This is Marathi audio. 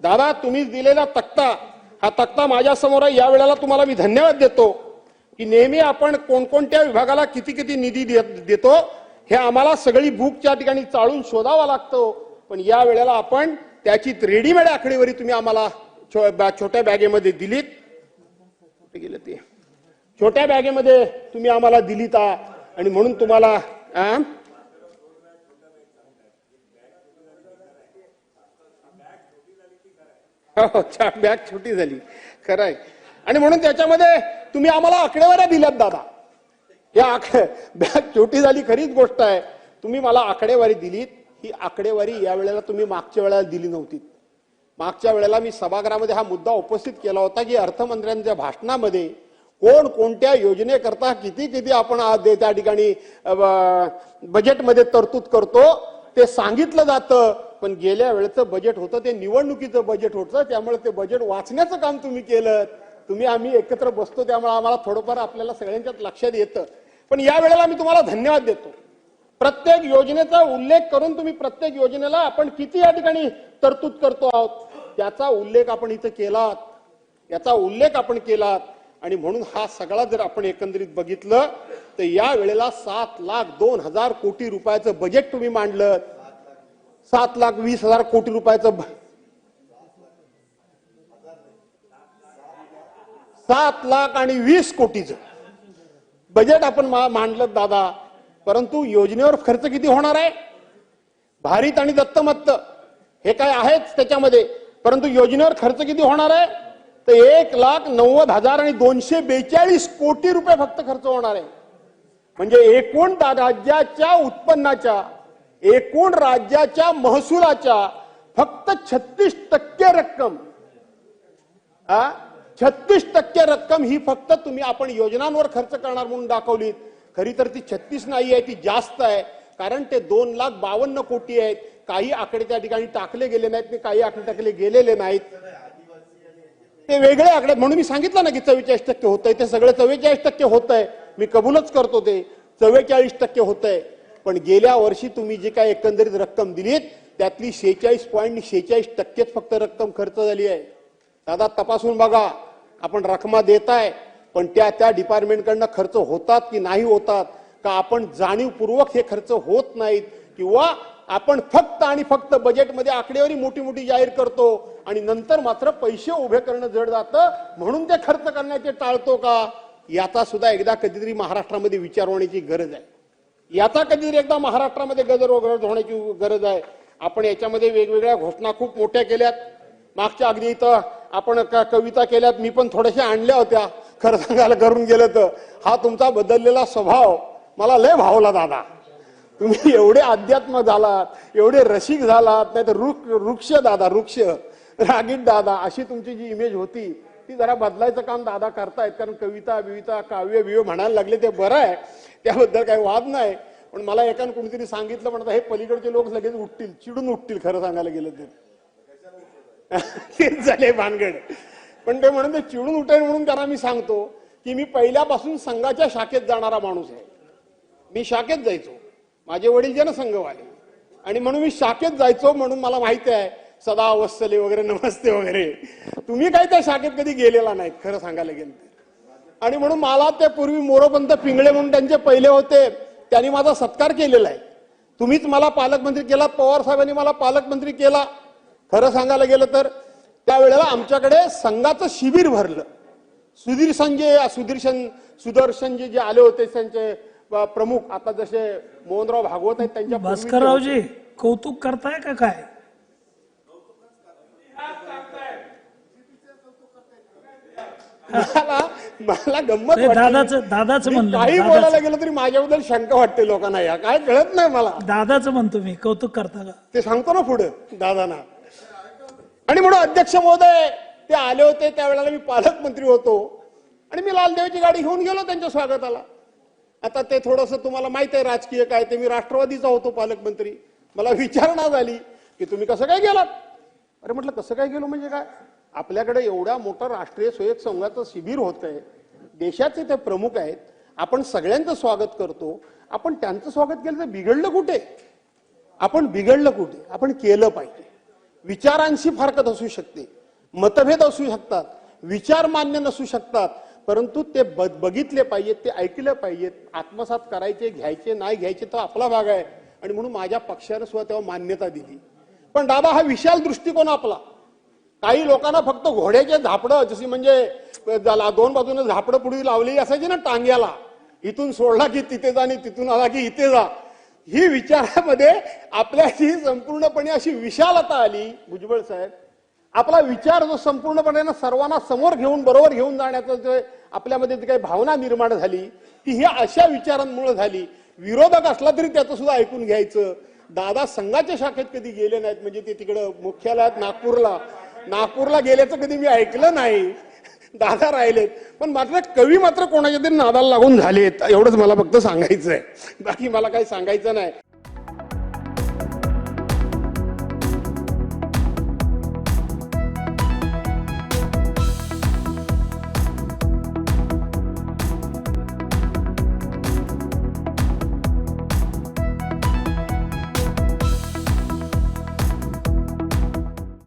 दादा तुम्ही दिलेला तक्ता, हा तक्ता माझ्या समोर आहे. या वेळेला तुम्हाला मी धन्यवाद देतो की नेहमी आपण कोणकोणत्या विभागाला किती किती निधी देतो हे आम्हाला सगळी बुक त्या ठिकाणी चाळून शोधावा लागतो. पण या वेळेला आपण त्याची रेडीमेड आकडेवारी तुम्ही आम्हाला छोट्या बॅगेमध्ये दिलीत. कुठे गेलं ते? छोट्या बॅगेमध्ये तुम्ही आम्हाला दिलीत आणि म्हणून तुम्हाला बॅग छोटी झाली, खरं आहे. आणि म्हणून त्याच्यामध्ये तुम्ही आम्हाला आकडेवाऱ्या दिल्यात दादा. या बॅग छोटी झाली खरीच गोष्ट आहे. तुम्ही मला आकडेवारी दिलीत. ही आकडेवारी या वेळेला तुम्ही मागच्या वेळेला दिली नव्हती. मागच्या वेळेला मी सभागृहामध्ये हा मुद्दा उपस्थित केला होता की अर्थमंत्र्यांच्या भाषणामध्ये कोण कोणत्या योजनेकरता किती किती आपण त्या ठिकाणी बजेटमध्ये तरतूद करतो ते सांगितलं जातं. पण गेल्या वेळेचं बजेट होतं ते निवडणुकीचं बजेट होतं. त्यामुळे ते बजेट वाचण्याचं काम तुम्ही केलं. तुम्ही आम्ही एकत्र बसतो त्यामुळे आम्हाला थोडंफार आपल्याला सगळ्यांच्यात लक्षात येतं. पण या वेळेला मी तुम्हाला धन्यवाद देतो. प्रत्येक योजनेचा उल्लेख करून तुम्ही प्रत्येक योजनेला आपण किती या ठिकाणी तरतूद करतो आहोत त्याचा उल्लेख आपण इथं केलात, याचा उल्लेख आपण केलात. आणि म्हणून हा सगळा जर आपण एकंदरीत बघितलं तर या वेळेला 7,02,000 कोटी रुपयाचं बजेट तुम्ही मांडलं. 7,20,000 कोटी रुपयाचं 7,20,000 कोटीचं बजेट आपण मांडलं दादा. परंतु योजनेवर खर्च किती होणार आहे? भारित आणि दत्तमत्त हे काय आहेच त्याच्यामध्ये. परंतु योजनेवर खर्च किती होणार आहे? तर 1,90,242 कोटी रुपये फक्त खर्च होणार आहे. म्हणजे एकूण राज्याच्या उत्पन्नाच्या, एकूण राज्याच्या महसुलाच्या फक्त 36% रक्कम, 36% रक्कम ही फक्त तुम्ही आपण योजनांवर खर्च करणार म्हणून दाखवलीत. खरी तर ती 36 नाही आहे, ती जास्त आहे. कारण ते 2,52,000 कोटी आहेत. काही आकडे त्या ठिकाणी टाकले गेले नाहीत, काही आकडे टाकले गेलेले नाहीत, ते वेगळे आकडे. म्हणून मी सांगितलं ना की 44% होत आहे. ते सगळे 44% होत आहे. मी कबूलच करतो ते 44% होत आहे. पण गेल्या वर्षी तुम्ही जी काय एकंदरीत रक्कम दिलीत त्यातली 46.46% फक्त रक्कम खर्च झाली आहे. दादा तपासून बघा. आपण रकमा देताय पण त्या डिपार्टमेंटकडनं खर्च होतात की नाही होतात का आपण जाणीवपूर्वक हे खर्च होत नाहीत, किंवा आपण फक्त आणि फक्त बजेटमध्ये आकडेवारी मोठी मोठी जाहीर करतो आणि नंतर मात्र पैसे उभे करणं जड जातं म्हणून ते खर्च करण्याचे टाळतो का? याचा सुद्धा एकदा कधीतरी महाराष्ट्रामध्ये विचार होण्याची गरज आहे. याचा कधीतरी एकदा महाराष्ट्रामध्ये गजर होण्याची गरज आहे. आपण याच्यामध्ये वेगवेगळ्या घोषणा खूप मोठ्या केल्यात. मागच्या अगदी इथं आपण कविता केल्यात, मी पण थोड्याशा आणल्या होत्या. खरं सांगायला करून गेलं तर हा तुमचा बदललेला स्वभाव मला लय भावला दादा. तुम्ही एवढे अध्यात्म झालात, एवढे रसिक झालात, नाही तर वृक्ष दादा, वृक्ष रागीट दादा अशी तुमची जी इमेज होती ती जरा बदलायचं काम दादा करतायत. कारण कविता बिविता काव्य बिव्य म्हणायला लागले ते बरं आहे, त्याबद्दल काही वाद नाही. पण मला एकानं कोणीतरी सांगितलं म्हणतात हे पलीकडचे लोक लगेच उठतील, चिडून उठतील. खरं सांगायला गेलं तर तेच झाले भानगड. पण ते म्हणून ते चिडून उठेल म्हणून त्यांना मी सांगतो की मी पहिल्यापासून संघाच्या शाखेत जाणारा माणूस आहे. मी शाखेत जायचो, माझे वडील जनसंघवाले, आणि म्हणून मी शाखेत जायचो. म्हणून मला माहिती आहे सदा वत्सले वगैरे नमस्ते वगैरे. तुम्ही काही त्या शाखेत कधी गेलेला नाहीत खरं सांगायला गेलं. आणि म्हणून मला ते पूर्वी मोरोपंत पिंगळे म्हणून त्यांचे पहिले होते, त्यांनी माझा सत्कार केलेला आहे. तुम्हीच मला पालकमंत्री केला, पवार साहेबांनी मला पालकमंत्री केला. खरं सांगायला गेलं तर त्यावेळेला आमच्याकडे संघाचं शिबिर भरलं. सुदर्शनजी जे आले होते त्यांचे प्रमुख, आता जसे मोहनराव भागवत आहेत त्यांच्या. भास्कररावजी कौतुक करताय का काय? मला गंमत दादाचं म्हणलं. काही बोलायला गेलं तरी माझ्याबद्दल शंका वाटते लोकांना. या काय कळत नाही मला. दादाचं म्हणतो मी, कौतुक करता का ते सांगतो ना पुढे दादांना. आणि म्हणून अध्यक्ष महोदय ते आले होते त्यावेळेला मी पालकमंत्री होतो आणि मी लालदेवाची गाडी घेऊन गेलो त्यांच्या स्वागताला. आता ते थोडंसं तुम्हाला माहित आहे राजकीय काय ते. मी राष्ट्रवादीचा होतो पालकमंत्री. मला विचारणा झाली की तुम्ही कसं काय गेलात? अरे म्हटलं कसं काय गेलो म्हणजे काय? आपल्याकडे एवढा मोठा राष्ट्रीय स्वयंसेवक संघाचं शिबिर होत आहे, देशाचे ते प्रमुख आहेत, आपण सगळ्यांचं स्वागत करतो. आपण त्यांचं स्वागत केलं तर बिघडलं कुठे? आपण बिघडलं कुठे? आपण केलं पाहिजे. विचारांशी फारकत असू शकते, मतभेद असू शकतात, विचार मान्य नसू शकतात, परंतु ते बघितले पाहिजेत, ते ऐकले पाहिजेत, आत्मसात करायचे, घ्यायचे नाही घ्यायचे तर आपला भाग आहे. आणि म्हणून माझ्या पक्षाने सुद्धा तेव्हा मान्यता दिली. पण दादा हा विशाल दृष्टिकोन आपला. काही लोकांना फक्त घोड्याचे झापडं, जशी म्हणजे दोन बाजूने झापडं पुढे लावली असायची ना टांग्याला, इथून सोडला की तिथे जा आणि तिथून आला की इथे जा, ही विचारामध्ये आपल्याची संपूर्णपणे अशी विशालता आली. भुजबळ साहेब, आपला विचार जो संपूर्णपणे सर्वांना समोर घेऊन बरोबर घेऊन जाण्याचं जे आपल्यामध्ये जी काही भावना निर्माण झाली ती ही अशा विचारांमुळे झाली. विरोधक असला तरी त्याचं सुद्धा ऐकून घ्यायचं. दादा संघाच्या शाखेत कधी गेले नाहीत, म्हणजे ते तिकडं मुख्यालयात नागपूरला गेल्याचं कधी मी ऐकलं नाही. दादा राहिलेत, पण मात्र कवी मात्र कोणाच्या तरी नादाला लागून झालेत, एवढंच मला फक्त सांगायचं आहे. बाकी मला काही सांगायचं नाही.